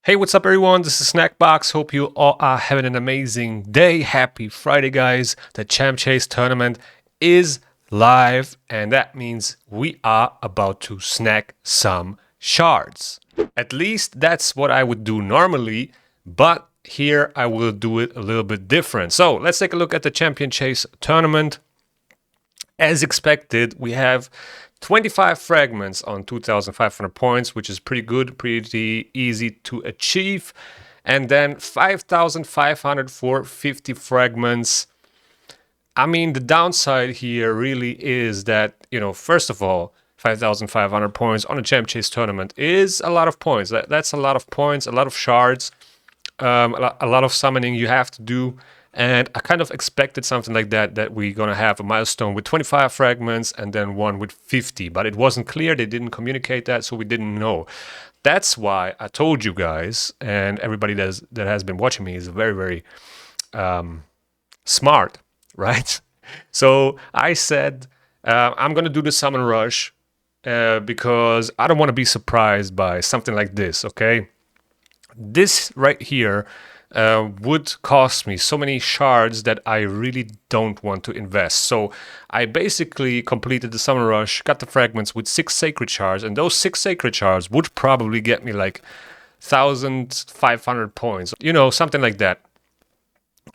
Hey, what's up, everyone? This is Snackbox. Hope you all are having an amazing day. Happy Friday, guys. The Champ Chase tournament is live, and that means we are about to snack some shards. At least that's what I would do normally, but here I will do it a little bit different. So let's take a look at the Champion Chase tournament. As expected, we have 25 fragments on 2,500 points, which is pretty good, pretty easy to achieve. And then 5,500 for 50 fragments. I mean, the downside here really is that, first of all, 5,500 points on a Champ Chase tournament is a lot of points. That's a lot of points, a lot of shards, a lot of summoning you have to do. And I kind of expected something like that we're going to have a milestone with 25 fragments and then one with 50. But it wasn't clear. They didn't communicate that, so we didn't know. That's why I told you guys, and everybody that has been watching me is very, very smart, right? So I said, I'm going to do the summon rush because I don't want to be surprised by something like this, okay? This right here would cost me so many shards that I really don't want to invest. So I basically completed the Summer Rush, got the fragments with 6 Sacred Shards, and those 6 Sacred Shards would probably get me like 1,500 points, something like that.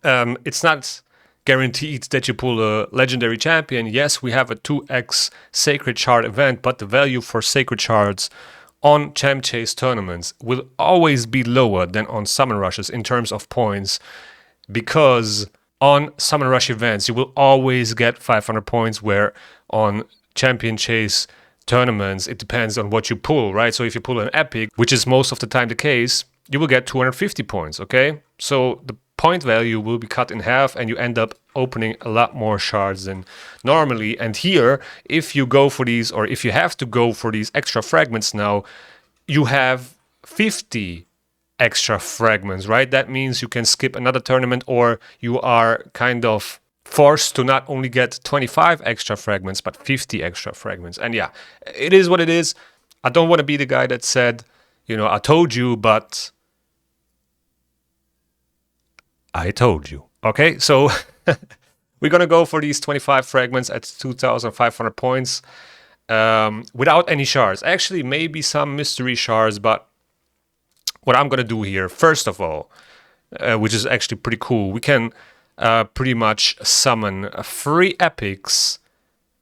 It's not guaranteed that you pull a legendary champion. Yes, we have a 2x Sacred Shard event, but the value for Sacred Shards on Champ Chase tournaments will always be lower than on Summon Rushes in terms of points, because on Summon Rush events you will always get 500 points, where on Champion Chase tournaments it depends on what you pull, right? So if you pull an epic, which is most of the time the case, you will get 250 points, okay? So the point value will be cut in half and you end up opening a lot more shards than normally. And here, if you go for these, or if you have to go for these extra fragments now, you have 50 extra fragments, right? That means you can skip another tournament, or you are kind of forced to not only get 25 extra fragments, but 50 extra fragments. And yeah, it is what it is. I don't want to be the guy that said, I told you, but I told you. Okay, so we're gonna go for these 25 fragments at 2,500 points without any shards. Actually, maybe some mystery shards, but what I'm gonna do here, first of all, which is actually pretty cool, we can pretty much summon 3 epics.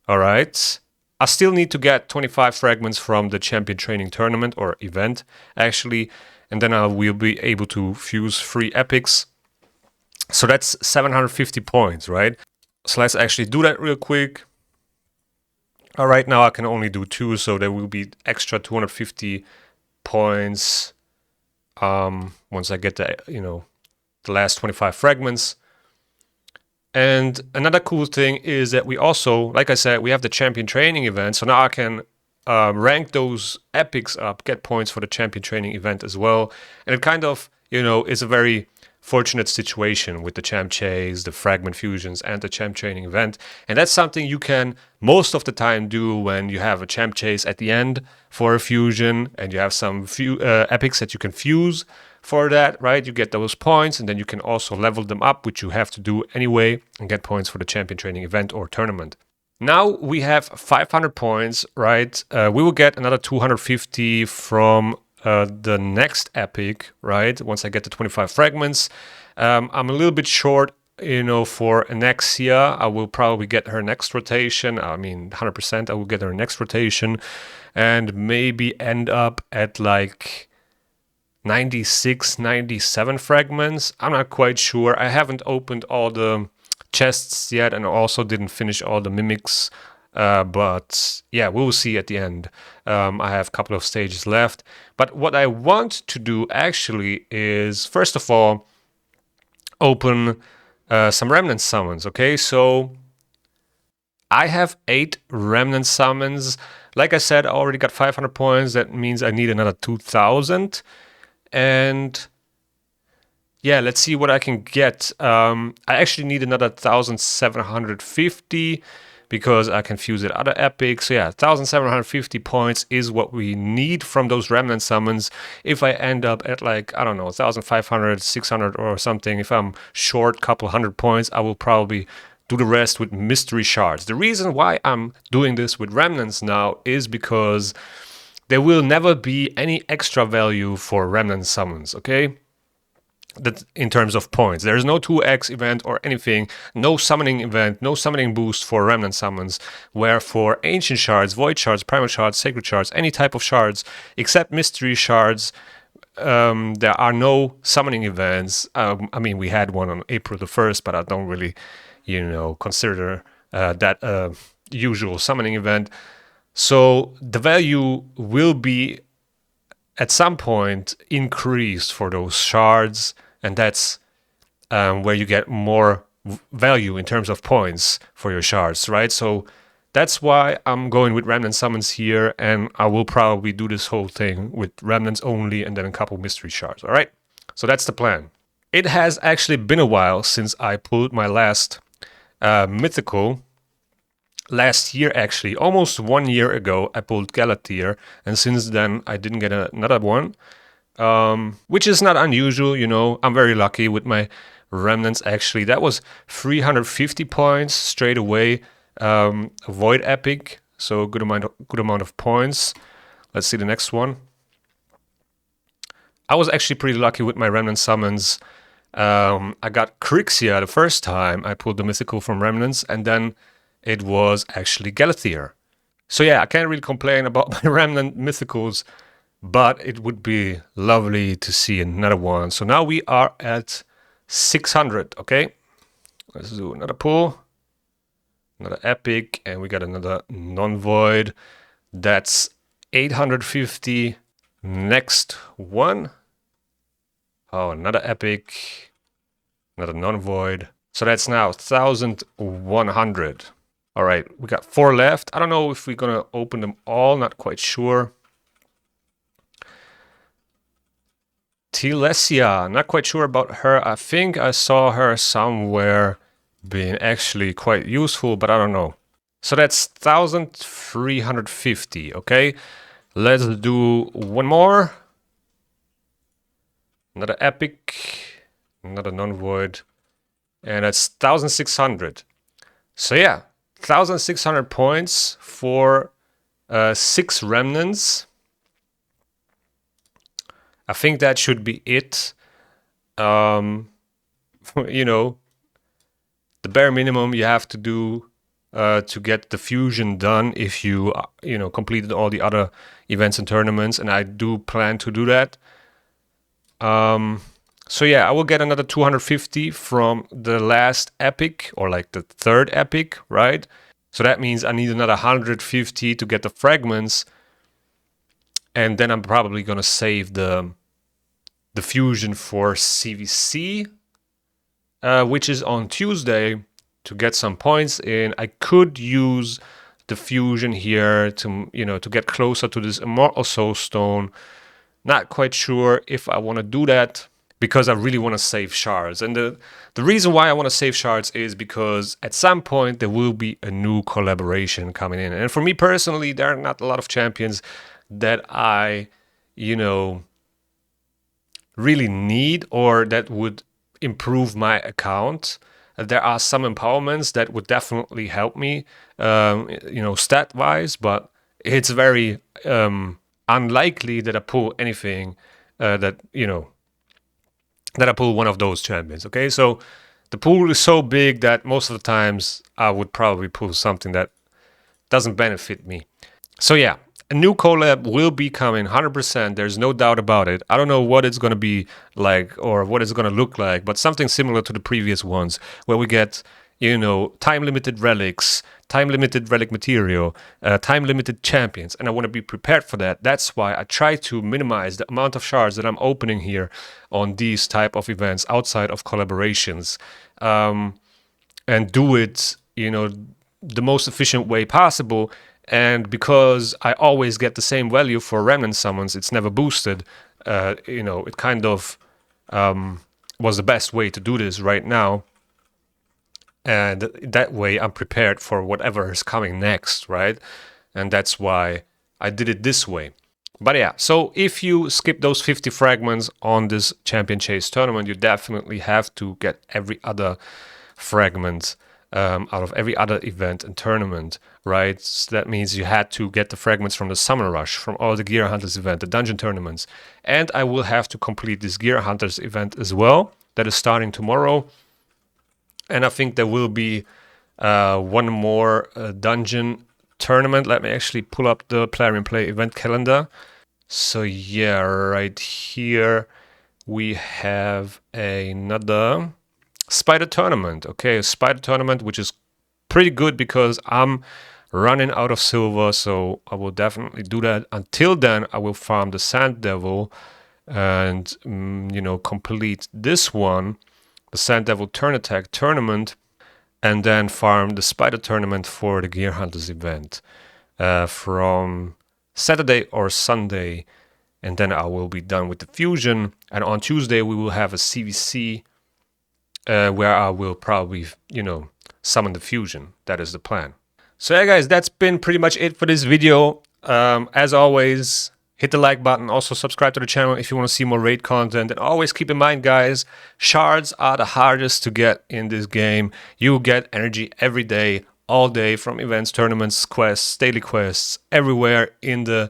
All right. I still need to get 25 fragments from the champion training tournament or event, actually, and then I will be able to fuse 3 epics. So that's 750 points, right? So let's actually do that real quick. All right, now I can only do 2, so there will be extra 250 points once I get the last 25 fragments. And another cool thing is that we also, like I said, we have the champion training event. So now I can rank those epics up, get points for the champion training event as well. And it kind of, is a very fortunate situation with the Champ Chase, the Fragment Fusions, and the Champ Training event. And that's something you can most of the time do when you have a Champ Chase at the end for a fusion, and you have some epics that you can fuse for that, right? You get those points, and then you can also level them up, which you have to do anyway, and get points for the Champion Training event or tournament. Now we have 500 points, right? We will get another 250 from the next epic, right? Once I get the 25 fragments. I'm a little bit short, for Anexia. I will probably get her next rotation. I mean, 100% I will get her next rotation, and maybe end up at like 96, 97 fragments. I'm not quite sure. I haven't opened all the chests yet, and also didn't finish all the mimics. But yeah, we'll see at the end. I have a couple of stages left. But what I want to do actually is, first of all, open some remnant summons. Okay, so I have 8 remnant summons. Like I said, I already got 500 points. That means I need another 2,000. And yeah, let's see what I can get. I actually need another 1,750. because I can fuse it other epics. So yeah, 1750 points is what we need from those remnant summons. If I end up at like, I don't know, 1500, 600 or something, if I'm short couple hundred points, I will probably do the rest with mystery shards. The reason why I'm doing this with remnants now is because there will never be any extra value for remnant summons, okay? That in terms of points. There's no 2x event or anything, no summoning event, no summoning boost for remnant summons, where for ancient shards, void shards, primal shards, sacred shards, any type of shards, except mystery shards, there are no summoning events. I mean, we had one on April the 1st, but I don't really, consider that a usual summoning event. So the value will be at some point increased for those shards, and that's where you get more value in terms of points for your shards, right? So that's why I'm going with remnant summons here, and I will probably do this whole thing with remnants only and then a couple mystery shards, all right? So that's the plan. It has actually been a while since I pulled my last mythical. Last year, actually, almost 1 year ago, I pulled Galatir, and since then I didn't get another one, which is not unusual, I'm very lucky with my remnants, actually. That was 350 points straight away, Void Epic, so good amount of points. Let's see the next one. I was actually pretty lucky with my remnant summons. I got Crixia the first time I pulled the mythical from remnants, and then it was actually Galatir. So yeah, I can't really complain about my remnant mythicals, but it would be lovely to see another one. So now we are at 600, okay? Let's do another pull, another epic, and we got another non-void. That's 850. Next one. Oh, another epic, another non-void. So that's now 1100. All right, we got 4 left. I don't know if we're gonna open them all, not quite sure. Telesia, not quite sure about her. I think I saw her somewhere being actually quite useful, but I don't know. So that's 1350, okay? Let's do one more. Another epic, another non-void, and that's 1600. So yeah, 1600 points for 6 remnants. I think that should be it. The bare minimum you have to do to get the fusion done if you completed all the other events and tournaments, and I do plan to do that. So yeah, I will get another 250 from the last epic, or like the 3rd epic, right? So that means I need another 150 to get the fragments, and then I'm probably gonna save the fusion for CVC, which is on Tuesday, to get some points in. I could use the fusion here to to get closer to this Immortal Soul Stone. Not quite sure if I want to do that, because I really want to save shards. And the reason why I want to save shards is because at some point there will be a new collaboration coming in. And for me personally, there are not a lot of champions that I, really need or that would improve my account. There are some empowerments that would definitely help me, stat-wise, but it's very unlikely that I pull anything that I pull one of those champions, okay? So the pool is so big that most of the times I would probably pull something that doesn't benefit me. So yeah, a new collab will be coming 100%. There's no doubt about it. I don't know what it's going to be like or what it's going to look like, but something similar to the previous ones where we get, time-limited relics, time-limited relic material, time-limited champions, and I want to be prepared for that. That's why I try to minimize the amount of shards that I'm opening here on these type of events outside of collaborations, and do it, the most efficient way possible. And because I always get the same value for remnant summons, it's never boosted, it kind of was the best way to do this right now. And that way I'm prepared for whatever is coming next, right? And that's why I did it this way. But yeah, so if you skip those 50 fragments on this Champion Chase tournament, you definitely have to get every other fragment out of every other event and tournament, right? So that means you had to get the fragments from the Summer Rush, from all the Gear Hunters event, the dungeon tournaments. And I will have to complete this Gear Hunters event as well. That is starting tomorrow. And I think there will be one more dungeon tournament. Let me actually pull up the Player in Play event calendar. So yeah, right here we have another Spider Tournament. Okay, a Spider Tournament, which is pretty good because I'm running out of silver, so I will definitely do that. Until then, I will farm the Sand Devil and, complete this one, the Sand Devil Turn Attack Tournament, and then farm the Spider Tournament for the Gear Hunters event from Saturday or Sunday, and then I will be done with the fusion. And on Tuesday we will have a CVC where I will probably, summon the fusion. That is the plan. So yeah, guys, that's been pretty much it for this video. As always, hit the like button. Also subscribe to the channel if you want to see more raid content. And always keep in mind, guys, shards are the hardest to get in this game. You get energy every day, all day, from events, tournaments, quests, daily quests, everywhere in the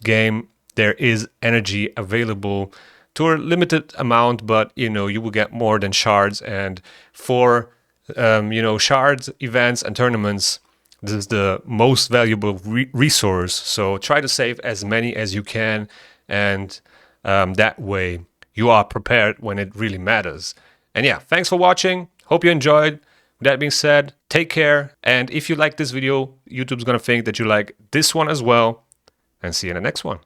game. There is energy available to a limited amount, but you will get more than shards. And for shards, events, and tournaments, this is the most valuable resource. So try to save as many as you can, and that way you are prepared when it really matters. And yeah, thanks for watching. Hope you enjoyed. With that being said, take care. And if you like this video, YouTube's gonna think that you like this one as well. And see you in the next one.